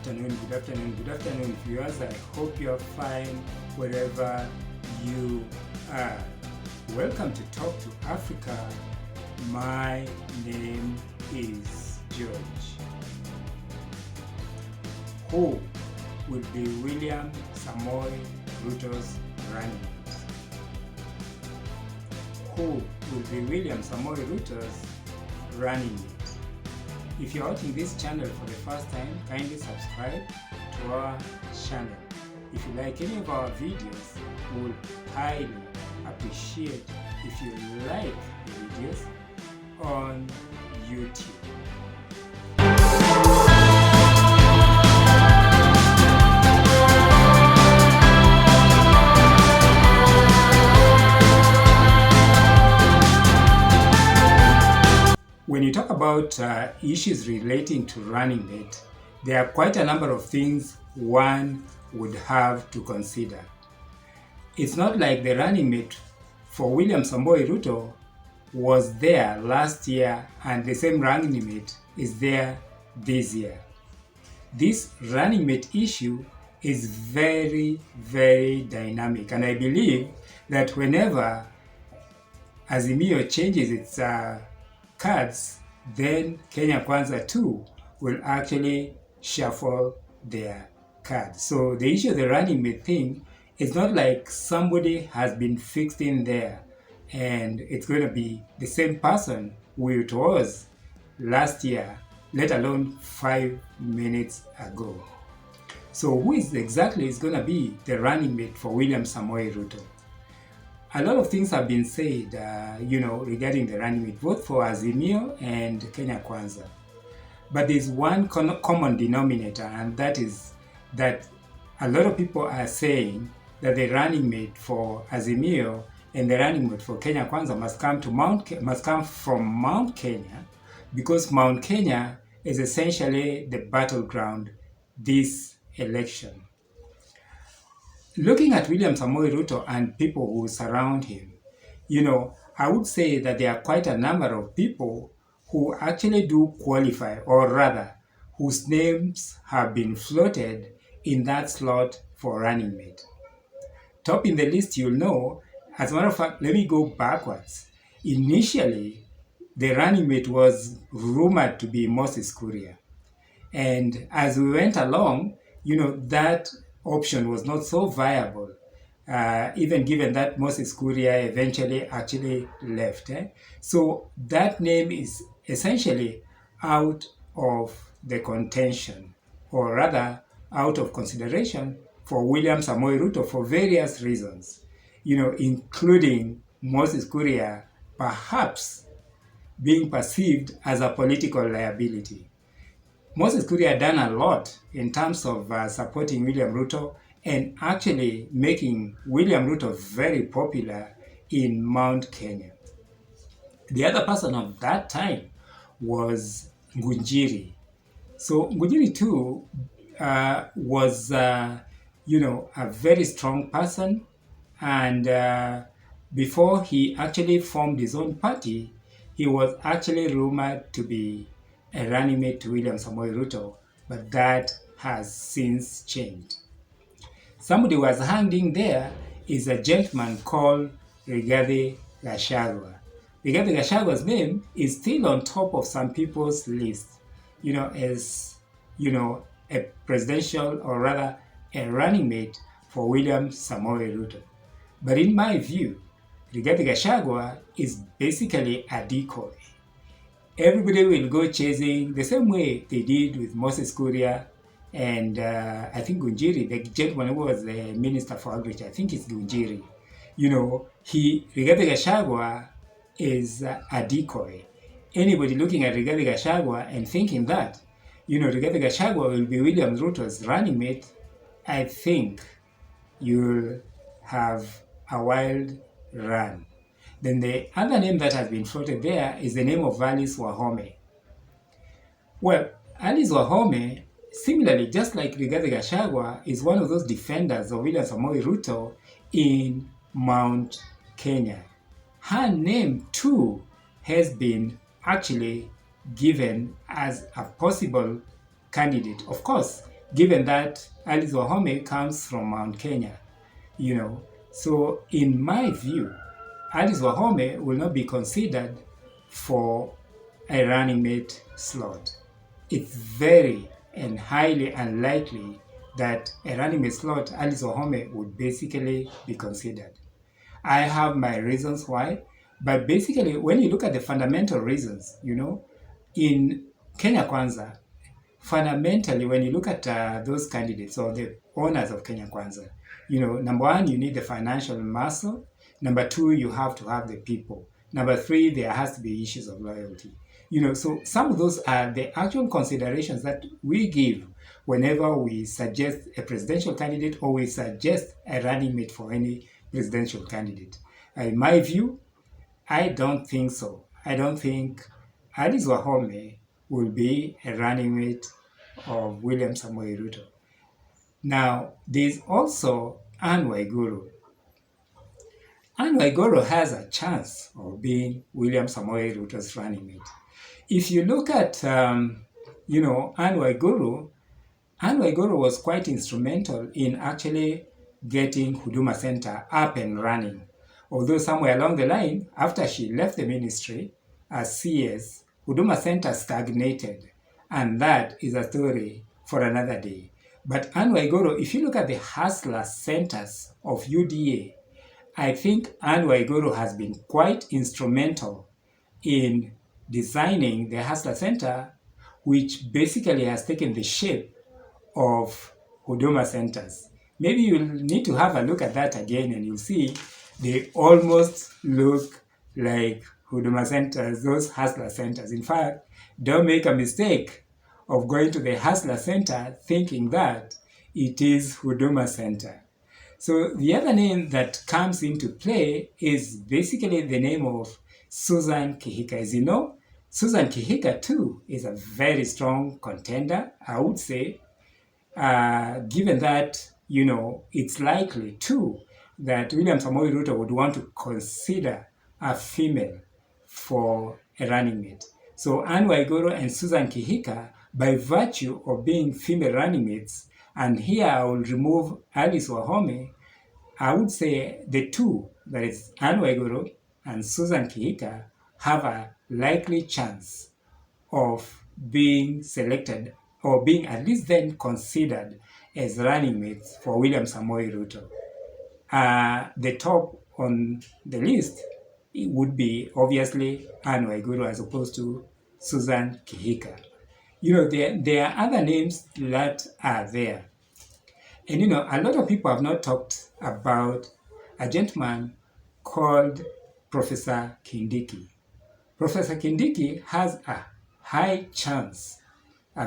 good afternoon, viewers. I hope you're fine wherever you are. Welcome to Talk to Africa. My name is George. Who will be William Samoei Ruto's running mate? Who will be William Samoei Ruto's running mate? If you're watching this channel for the first time, kindly subscribe to our channel. If you like any of our videos, we will highly appreciate if you like the videos on YouTube. When you talk about issues relating to running mate, there are quite a number of things one would have to consider. It's not like the running mate for William Samoei Ruto was there last year and the same running mate is there this year. This running mate issue is very, very dynamic, and I believe that whenever Azimio changes its cards, then Kenya Kwanza too will actually shuffle their cards. So the issue of the running mate thing is not like somebody has been fixed in there and it's going to be the same person who it was last year, let alone 5 minutes ago. So who is exactly going to be the running mate for William Samoei Ruto? A lot of things have been said, regarding the running mate, both for Azimio and Kenya Kwanza. But there's one common denominator, and that is that a lot of people are saying that the running mate for Azimio and the running mate for Kenya Kwanza must come from Mount Kenya, because Mount Kenya is essentially the battleground this election. Looking at William Samoei Ruto and people who surround him, I would say that there are quite a number of people who actually do qualify, or rather, whose names have been floated in that slot for running mate. Top in the list, as a matter of fact, let me go backwards. Initially, the running mate was rumored to be Moses Kuria. And as we went along, that option was not so viable, even given that Moses Kuria eventually actually left. So that name is essentially out of the contention, or rather out of consideration for William Samoei Ruto for various reasons, including Moses Kuria perhaps being perceived as a political liability. Moses Kuria had done a lot in terms of supporting William Ruto and actually making William Ruto very popular in Mount Kenya. The other person of that time was Ngunjiri. So Ngunjiri too was, a very strong person, and before he actually formed his own party, he was actually rumored to be a running mate to William Samoei Ruto, but that has since changed. Somebody who was hanging there is a gentleman called Rigathi Gachagua. Rigathi Gachagua's name is still on top of some people's list, as, a presidential, or rather a running mate for William Samoei Ruto. But in my view, Rigathi Gachagua is basically a decoy. Everybody will go chasing the same way they did with Moses Kuria and I think Ngunjiri, the gentleman who was the Minister for Agriculture. I think it's Ngunjiri. Rigathi Gachagua is a decoy. Anybody looking at Rigathi Gachagua and thinking that, Rigathi Gachagua will be William Ruto's running mate, I think you'll have a wild run. Then the other name that has been floated there is the name of Alice Wahome. Well, Alice Wahome, similarly, just like Rigathi Gachagua, is one of those defenders of William Samoei Ruto in Mount Kenya. Her name too has been actually given as a possible candidate. Of course, given that Alice Wahome comes from Mount Kenya, So in my view, Alice Wahome will not be considered for a running mate slot. It's very and highly unlikely that a running mate slot, Alice Wahome would basically be considered. I have my reasons why, but basically, when you look at the fundamental reasons, in Kenya Kwanza, fundamentally, when you look at those candidates or the owners of Kenya Kwanza, number one, you need the financial muscle. Number two, you have to have the people. Number three, there has to be issues of loyalty. So some of those are the actual considerations that we give whenever we suggest a presidential candidate or we suggest a running mate for any presidential candidate. In my view, I don't think so. I don't think Alice Wahome will be a running mate of William Samoei Ruto. Now, there's also Anne Waiguru. Anne Waiguru has a chance of being William Samoei Ruto's running mate. If you look at, Anne Waiguru was quite instrumental in actually getting Huduma Center up and running. Although somewhere along the line, after she left the ministry as CS, Huduma Center stagnated. And that is a story for another day. But Anne Waiguru, if you look at the hustler centers of UDA, I think Anne Waiguru has been quite instrumental in designing the hustler center, which basically has taken the shape of Huduma centers. Maybe you'll need to have a look at that again and you'll see they almost look like Huduma centers, those hustler centers. In fact, don't make a mistake of going to the hustler center thinking that it is Huduma Center. So the other name that comes into play is basically the name of Susan Kihika. As you know, Susan Kihika too is a very strong contender, I would say, given that, it's likely too that William Samoei Ruto would want to consider a female for a running mate. So Anne Waiguru and Susan Kihika, by virtue of being female running mates, and here I will remove Alice Wahome, I would say the two, that is Anne Waiguru and Susan Kihika, have a likely chance of being selected or being at least then considered as running mates for William Samoei Ruto. The top on the list it would be obviously Anne Waiguru as opposed to Susan Kihika. There are other names that are there. And a lot of people have not talked about a gentleman called Professor Kindiki. Professor Kindiki has a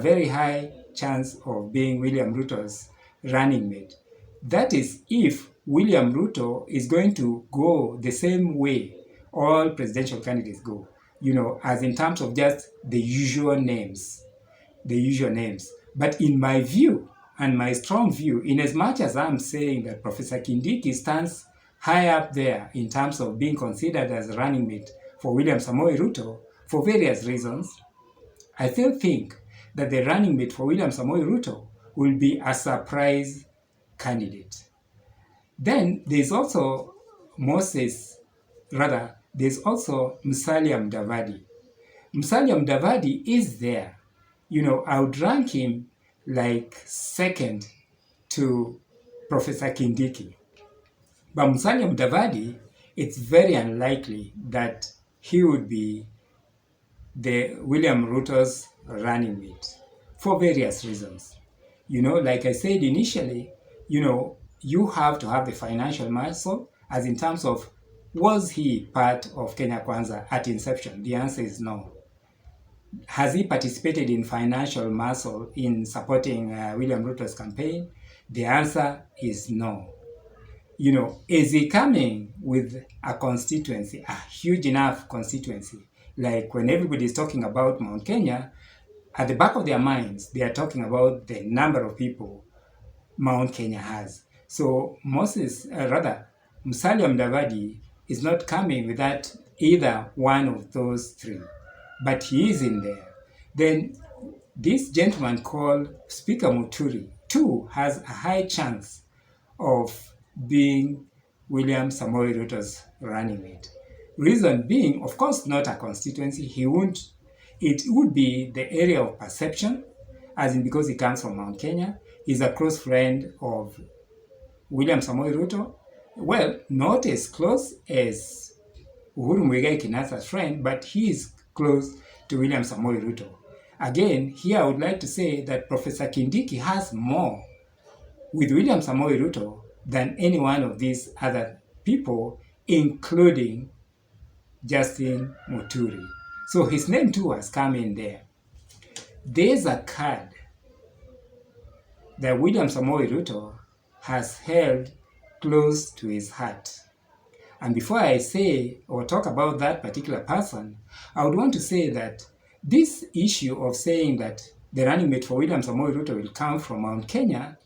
very high chance of being William Ruto's running mate. That is if William Ruto is going to go the same way all presidential candidates go, as in terms of just the usual names. But in my view, and my strong view, in as much as I'm saying that Professor Kindiki stands high up there in terms of being considered as a running mate for William Samoei Ruto, for various reasons, I still think that the running mate for William Samoei Ruto will be a surprise candidate. Then there's also there's also Musalia Mudavadi. Musalia Mudavadi is there. I would rank him like second to Professor Kindiki. But Musalia Mudavadi, it's very unlikely that he would be the William Ruto's running mate for various reasons. Like I said initially, you have to have the financial muscle, as in terms of, was he part of Kenya Kwanza at inception? The answer is no. Has he participated in financial muscle in supporting William Ruto's campaign? The answer is no. Is he coming with a constituency, a huge enough constituency? Like when everybody is talking about Mount Kenya, at the back of their minds, they are talking about the number of people Mount Kenya has. So Musalia Mudavadi is not coming with that either one of those three, but he is in there. Then this gentleman called Speaker Muturi too has a high chance of being William Samoei Ruto's running mate. Reason being, of course, not a constituency. It would be the area of perception, as in because he comes from Mount Kenya. He's a close friend of William Samoei Ruto. Well, not as close as Uhuru Muigai Kenyatta's friend, but he is close to William Samoei Ruto. Again, here I would like to say that Professor Kindiki has more with William Samoei Ruto than any one of these other people, including Justin Muturi. So his name too has come in there. There's a card that William Samoei Ruto has held close to his heart. And before I say or talk about that particular person, I would want to say that this issue of saying that the running mate for William Samoei Ruto will come from Mount Kenya,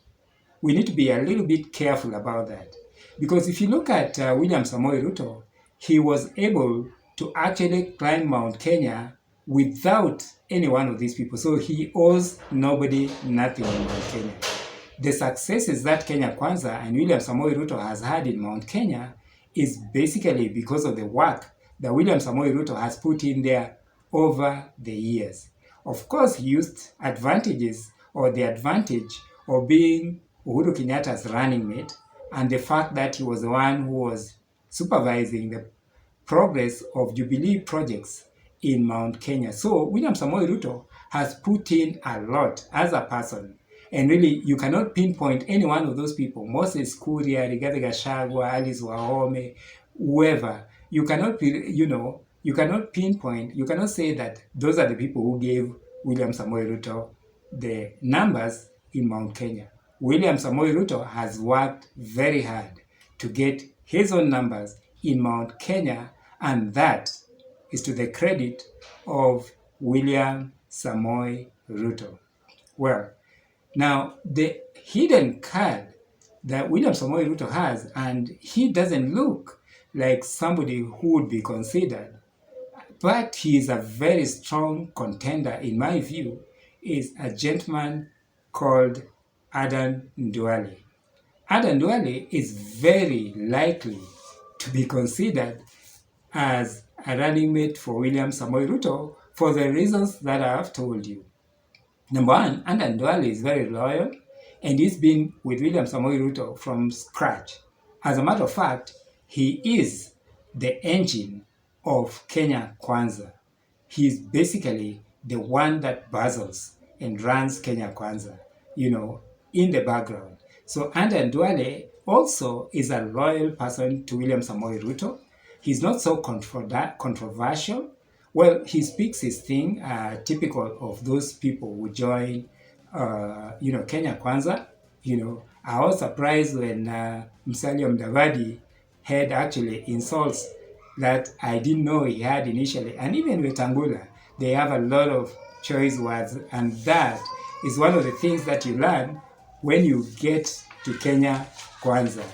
we need to be a little bit careful about that. Because if you look at William Samoei Ruto, he was able to actually climb Mount Kenya without any one of these people. So he owes nobody nothing in Mount Kenya. The successes that Kenya Kwanza and William Samoei Ruto has had in Mount Kenya is basically because of the work that William Samoei Ruto has put in there over the years. Of course, he used advantages or the advantage of being Uhuru Kenyatta's running mate and the fact that he was the one who was supervising the progress of Jubilee projects in Mount Kenya. So William Samoei Ruto has put in a lot as a person. And really, you cannot pinpoint any one of those people, Moses Kuria, Rigathi Gachagua, Alice Wahome, whoever. You cannot pinpoint, you cannot say that those are the people who gave William Samoei Ruto the numbers in Mount Kenya. William Samoei Ruto has worked very hard to get his own numbers in Mount Kenya, and that is to the credit of William Samoei Ruto. Well, now the hidden card that William Samoei Ruto has, and he doesn't look like somebody who would be considered, but he is a very strong contender in my view, is a gentleman called Adan Duale. Adan Duale is very likely to be considered as a running mate for William Samoei Ruto for the reasons that I have told you. Number one, Adan Duale is very loyal and he's been with William Samoei Ruto from scratch. As a matter of fact, he is the engine of Kenya Kwanza. He's basically the one that bustles and runs Kenya Kwanza, in the background. So Adan Duale also is a loyal person to William Samoei Ruto. He's not so controversial. Well, he speaks his thing, typical of those people who join, Kenya Kwanza. I was surprised when Musalia Mudavadi had actually insults that I didn't know he had initially. And even with Angula, they have a lot of choice words, and that is one of the things that you learn when you get to Kenya Kwanza.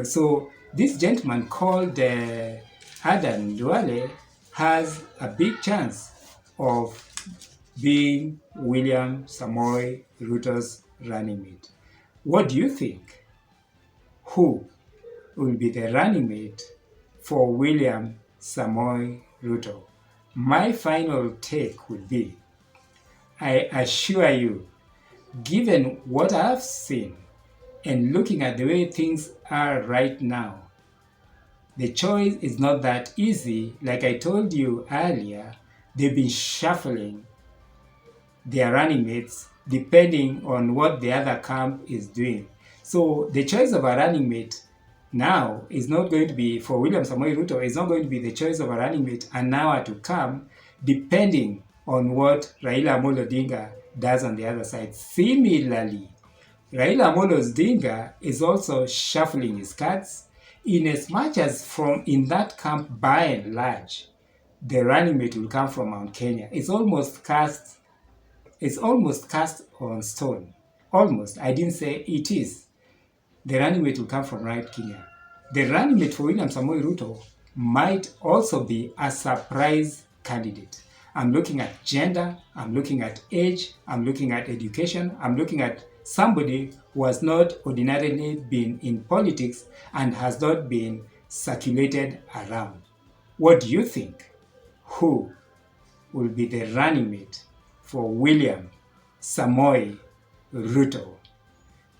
So this gentleman called Adan Duale has a big chance of being William Samoei Ruto's running mate. What do you think? Who will be the running mate for William Samoei Ruto? My final take would be, I assure you, given what I've seen and looking at the way things are right now, the choice is not that easy. Like I told you earlier, they've been shuffling their running mates depending on what the other camp is doing. So the choice of a running mate now is not going to be, for William Samoei Ruto, is not going to be the choice of a running mate an hour to come, depending on what Raila Amolo Odinga does on the other side. Similarly, Raila Amolo Odinga is also shuffling his cards, in as much as from in that camp, by and large, the running mate will come from Mount Kenya. It's almost cast on stone. Almost. I didn't say it is. The running mate will come from right Kenya. The running mate for William Samoei Ruto might also be a surprise candidate. I'm looking at gender, I'm looking at age, I'm looking at education, I'm looking at somebody who has not ordinarily been in politics and has not been circulated around. What do you think? Who will be the running mate for William Samoei Ruto?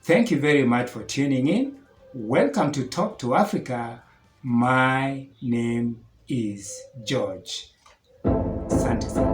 Thank you very much for tuning in. Welcome to Talk to Africa. My name is George. Asante sana.